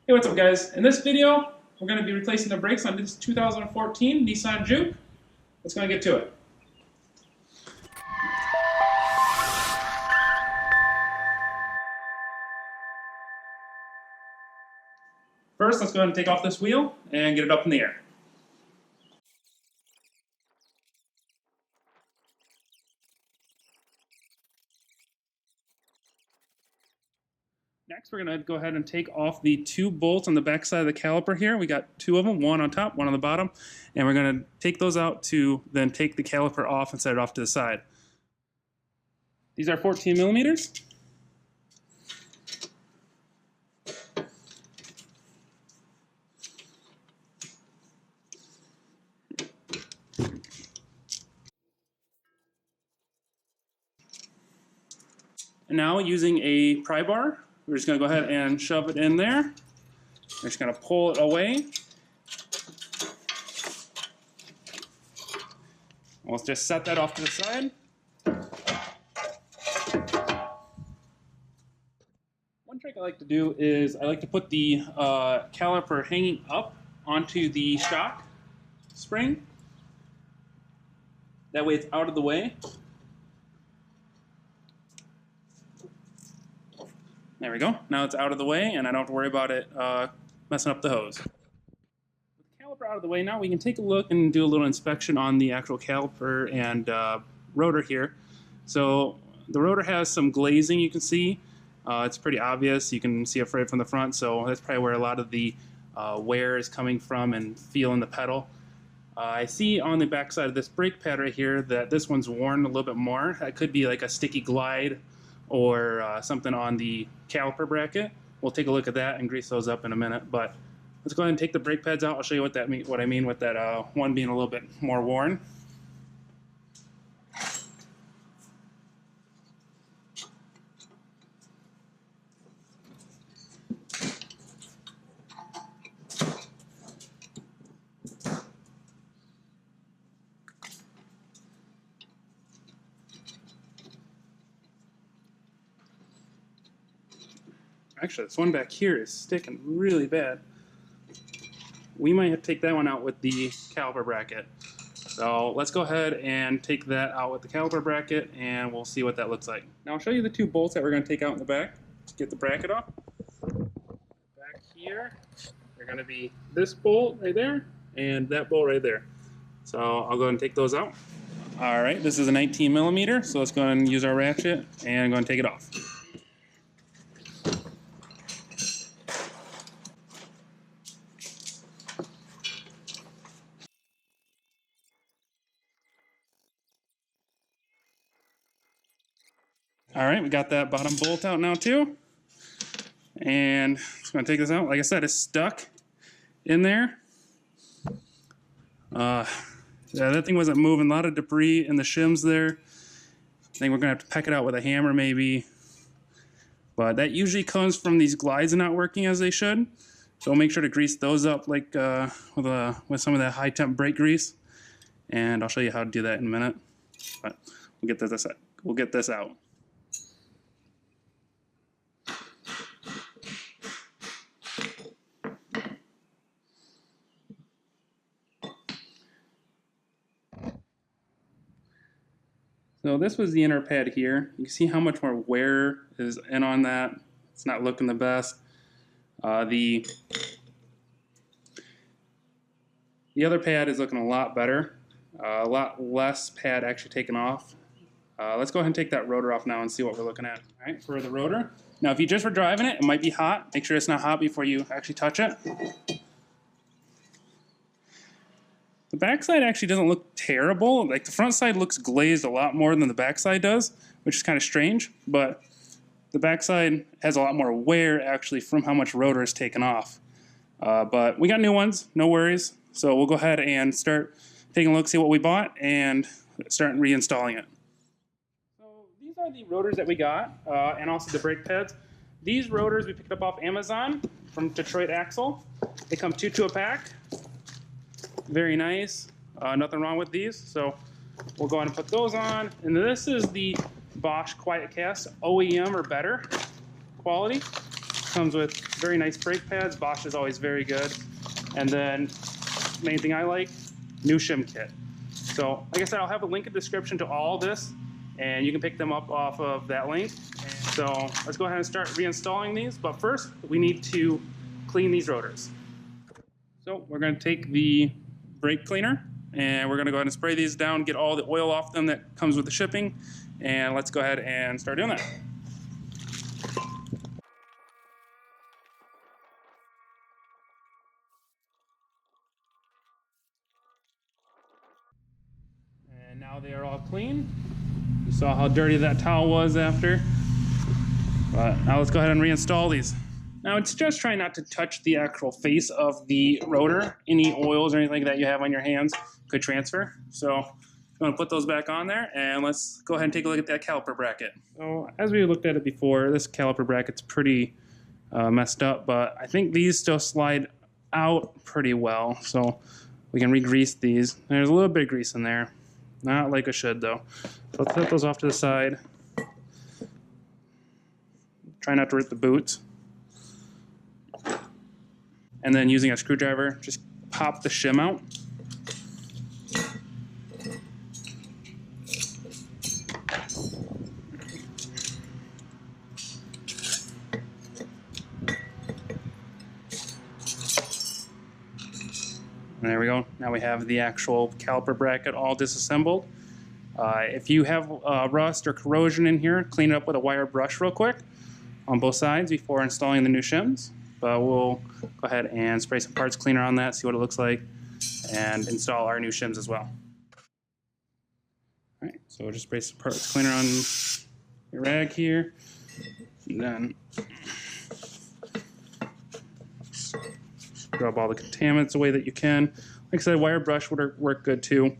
Hey, what's up guys? In this video, we're going to be replacing the brakes on this 2014 Nissan Juke. Let's go and get to it. First, let's go ahead and take off this wheel and get it up in the air. Next, we're going to go ahead and take off the two bolts on the back side of the caliper here. We got two of them, one on top, one on the bottom, and we're going to take those out to then take the caliper off and set it off to the side. These are 14 millimeters. And now, using a pry bar, we're just going to go ahead and shove it in there. We're just going to pull it away. We'll just set that off to the side. One trick I like to do is I like to put the caliper hanging up onto the shock spring. That way it's out of the way. There we go. Now it's out of the way, and I don't have to worry about it messing up the hose. With the caliper out of the way, now we can take a look and do a little inspection on the actual caliper and rotor here. So the rotor has some glazing, you can see. It's pretty obvious. You can see it right from the front, so that's probably where a lot of the wear is coming from and feeling the pedal. I see on the back side of this brake pad right here that this one's worn a little bit more. That could be like a sticky glide or something on the caliper bracket. We'll take a look at that and grease those up in a minute, but let's go ahead and take the brake pads out. I'll show you what I mean with that one being a little bit more worn. Actually, this one back here is sticking really bad. We might have to take that one out with the caliper bracket. So let's go ahead and take that out with the caliper bracket, and we'll see what that looks like. Now I'll show you the two bolts that we're going to take out in the back. Let's get the bracket off. Back here, they're going to be this bolt right there and that bolt right there. So I'll go ahead and take those out. All right, this is a 19 millimeter, so let's go ahead and use our ratchet and go and take it off. All right, we got that bottom bolt out now too. And just gonna take this out. Like I said, it's stuck in there. Yeah, that thing wasn't moving. A lot of debris in the shims there. I think we're gonna have to peck it out with a hammer maybe. But that usually comes from these glides not working as they should. So make sure to grease those up like with some of that high temp brake grease. And I'll show you how to do that in a minute. But we'll get this out. So this was the inner pad here. You can see how much more wear is in on that. It's not looking the best. The other pad is looking a lot better. A lot less pad actually taken off. Let's go ahead and take that rotor off now and see what we're looking at. All right, for the rotor. Now if you just were driving it, it might be hot. Make sure it's not hot before you actually touch it. The backside actually doesn't look terrible. Like the front side looks glazed a lot more than the backside does, which is kind of strange, but the backside has a lot more wear actually from how much rotor is taken off. But we got new ones, no worries. So we'll go ahead and start taking a look, see what we bought, and start reinstalling it. So these are the rotors that we got, and also the brake pads. These rotors we picked up off Amazon from Detroit Axle. They come 2 to a pack. Very nice. Nothing wrong with these. So we'll go ahead and put those on. And this is the Bosch Quiet Cast OEM or better quality. Comes with very nice brake pads. Bosch is always very good. And then, main thing I like, new shim kit. So, like I said, I'll have a link in the description to all this, and you can pick them up off of that link. So let's go ahead and start reinstalling these, but first we need to clean these rotors. So we're going to take the brake cleaner and we're going to go ahead and spray these down, get all the oil off them that comes with the shipping, and let's go ahead and start doing that. And now they are all clean. You saw how dirty that towel was after. But now let's go ahead and reinstall these. Now it's just trying not to touch the actual face of the rotor. Any oils or anything that you have on your hands could transfer. So I'm going to put those back on there, and let's go ahead and take a look at that caliper bracket. So as we looked at it before, this caliper bracket's pretty messed up, but I think these still slide out pretty well. So we can re-grease these. There's a little bit of grease in there. Not like it should though. So let's set those off to the side. Try not to rip the boots. And then using a screwdriver, just pop the shim out. And there we go. Now we have the actual caliper bracket all disassembled. If you have rust or corrosion in here, clean it up with a wire brush real quick on both sides before installing the new shims. But we'll go ahead and spray some parts cleaner on that, see what it looks like, and install our new shims as well. All right, so we'll just spray some parts cleaner on your rag here, and then scrub all the contaminants away that you can. Like I said, wire brush would work good too.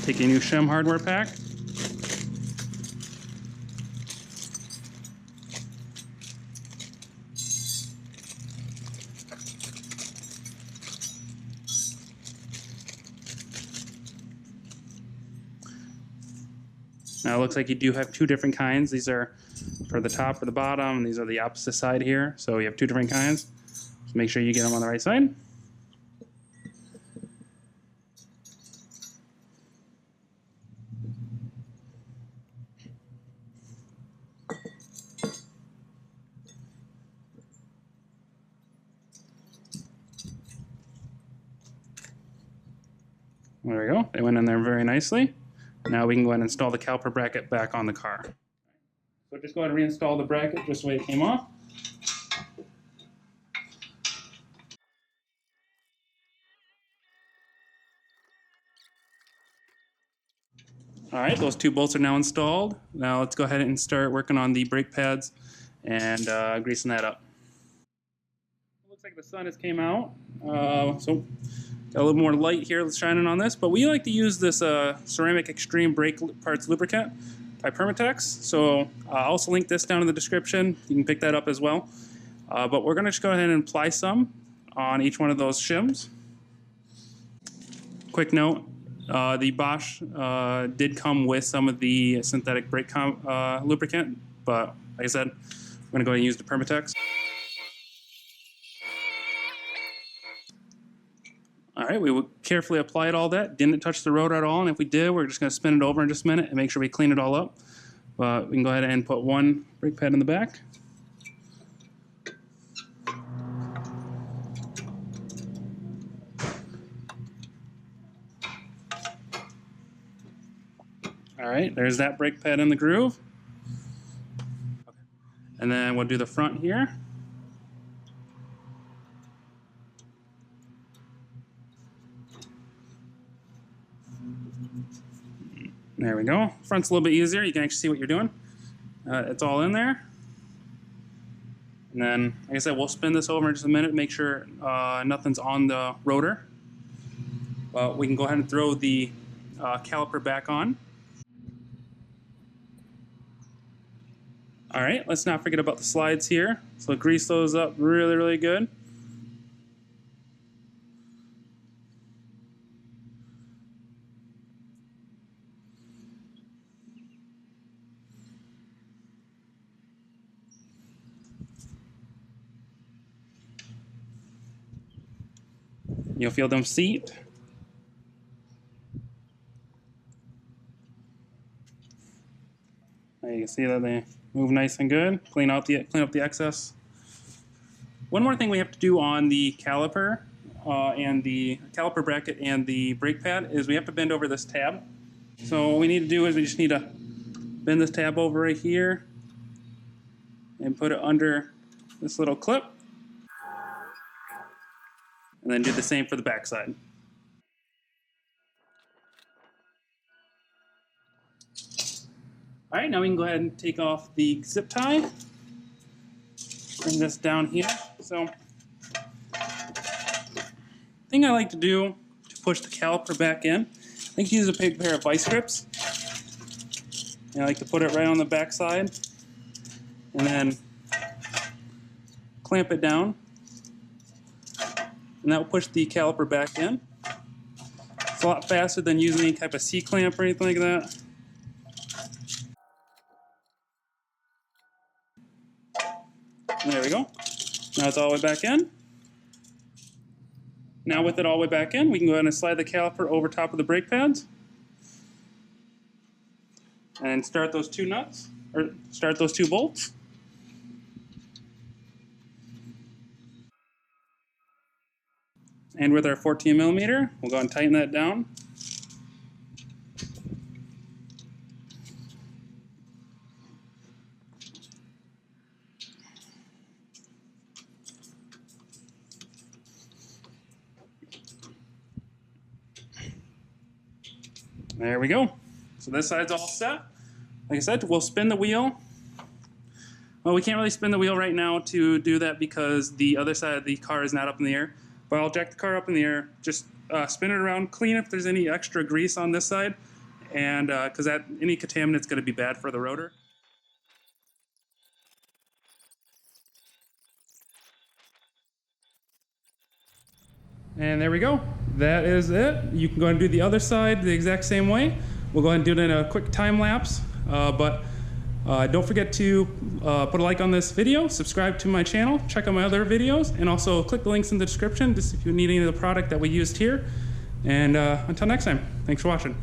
Take a new shim hardware pack. Now it looks like you do have two different kinds. These are for the top or the bottom, and these are the opposite side here. So you have two different kinds. Just make sure you get them on the right side. There we go. They went in there very nicely. Now we can go ahead and install the caliper bracket back on the car. So just go ahead and reinstall the bracket just the way it came off. All right, those two bolts are now installed. Now let's go ahead and start working on the brake pads and greasing that up. It looks like the sun has came out, so got a little more light here shining on this, but we like to use this ceramic extreme brake parts lubricant by Permatex. So I'll also link this down in the description. You can pick that up as well. But we're going to just go ahead and apply some on each one of those shims. Quick note, the Bosch did come with some of the synthetic brake lubricant, but like I said, we're going to go ahead and use the Permatex. All right, we will carefully apply all that. Didn't touch the rotor at all, and if we did, we're just going to spin it over in just a minute and make sure we clean it all up. But we can go ahead and put one brake pad in the back. All right, there's that brake pad in the groove. And then we'll do the front here. There we go. Front's a little bit easier. You can actually see what you're doing. It's all in there. And then, like I said, we'll spin this over in just a minute, make sure nothing's on the rotor. We can go ahead and throw the caliper back on. All right, let's not forget about the slides here. So grease those up really, really good. You'll feel them seat. You can see that they move nice and good. Clean up the excess. One more thing we have to do on the caliper and the caliper bracket and the brake pad is we have to bend over this tab. So what we need to do is we just need to bend this tab over right here and put it under this little clip. And then do the same for the back side. All right, now we can go ahead and take off the zip tie. Bring this down here. So, thing I like to do to push the caliper back in, I like to use a big pair of vice grips. And I like to put it right on the back side, and then clamp it down. And that will push the caliper back in. It's a lot faster than using any type of C-clamp or anything like that. And there we go. Now it's all the way back in. Now with it all the way back in, we can go ahead and slide the caliper over top of the brake pads. And start those two nuts, or start those two bolts. And with our 14mm, we'll go ahead and tighten that down. There we go. So this side's all set. Like I said, we'll spin the wheel. Well, we can't really spin the wheel right now to do that because the other side of the car is not up in the air. But I'll jack the car up in the air, just spin it around, clean if there's any extra grease on this side, and because any contaminant's going to be bad for the rotor. And there we go. That is it. You can go ahead and do the other side the exact same way. We'll go ahead and do it in a quick time lapse, but don't forget to put a like on this video, subscribe to my channel, check out my other videos, and also click the links in the description just if you need any of the product that we used here. And until next time, thanks for watching.